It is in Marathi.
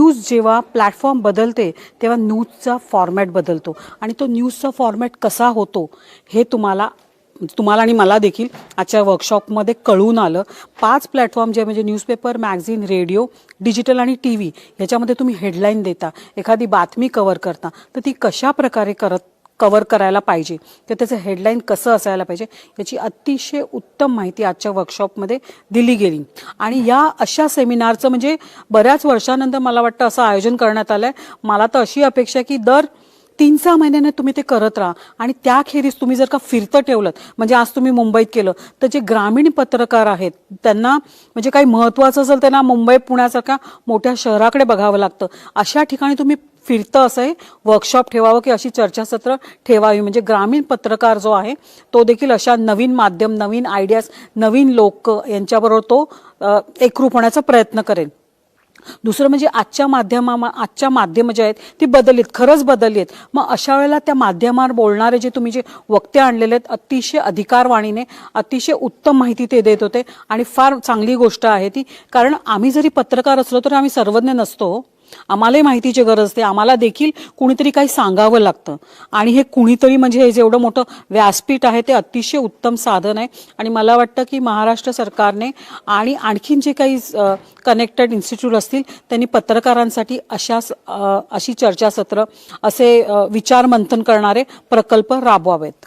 न्यूज जेव्हा प्लॅटफॉर्म बदलते तेव्हा न्यूजचा फॉर्मॅट बदलतो आणि तो न्यूजचा फॉर्मॅट कसा होतो हे तुम्हाला आणि मला देखील आजच्या वर्कशॉपमध्ये कळून आलं. 5 प्लॅटफॉर्म जे म्हणजे न्यूजपेपर, मॅगझिन, रेडिओ, डिजिटल आणि TV याच्यामध्ये तुम्ही हेडलाईन देता, एखादी बातमी कव्हर करता, तर ती कशा प्रकारे कव्हर करायला पाहिजे, तर त्याचं हेडलाईन कसं असायला पाहिजे याची अतिशय उत्तम माहिती आजच्या वर्कशॉपमध्ये दिली गेली. आणि या अशा सेमिनारचं म्हणजे बऱ्याच वर्षानंतर मला वाटतं असं आयोजन करण्यात आलं आहे. मला तर अशी अपेक्षा आहे की दर 3-6 महिन्याने तुम्ही ते करत राहा आणि त्याखेरीज तुम्ही जर का फिरतं ठेवलं, म्हणजे आज तुम्ही मुंबईत केलं तर जे ग्रामीण पत्रकार आहेत त्यांना म्हणजे काही महत्त्वाचं असेल त्यांना मुंबई पुण्यासारख्या मोठ्या शहराकडे बघावं लागतं. अशा ठिकाणी तुम्ही फिरतं असं आहे वर्कशॉप ठेवावं की अशी चर्चासत्र ठेवावी, म्हणजे ग्रामीण पत्रकार जो आहे तो देखील अशा नवीन माध्यम, नवीन आयडियाज, नवीन लोक यांच्याबरोबर तो एकरूप होण्याचा प्रयत्न करेल. दुसरं म्हणजे आजच्या माध्यम जे आहेत ती बदललीत, खरंच बदललीत. मग अशा वेळेला त्या माध्यमावर बोलणारे जे वक्ते आणलेले आहेत अतिशय अधिकारवाणीने अतिशय उत्तम माहिती ते देत होते आणि फार चांगली गोष्ट आहे ती. कारण आम्ही जरी पत्रकार असलो तरी आम्ही सर्वज्ञ नसतो. आम्हालाही माहितीची गरज असते. आम्हाला देखील कुणीतरी काही सांगावं लागतं आणि हे कुणीतरी म्हणजे हे जेवढं मोठं व्यासपीठ आहे ते अतिशय उत्तम साधन आहे. आणि मला वाटतं की महाराष्ट्र सरकारने आणि आणखीन जे काही कनेक्टेड इन्स्टिट्यूट असतील त्यांनी पत्रकारांसाठी अशी चर्चासत्र, असे विचार मंथन करणारे प्रकल्प राबवावेत.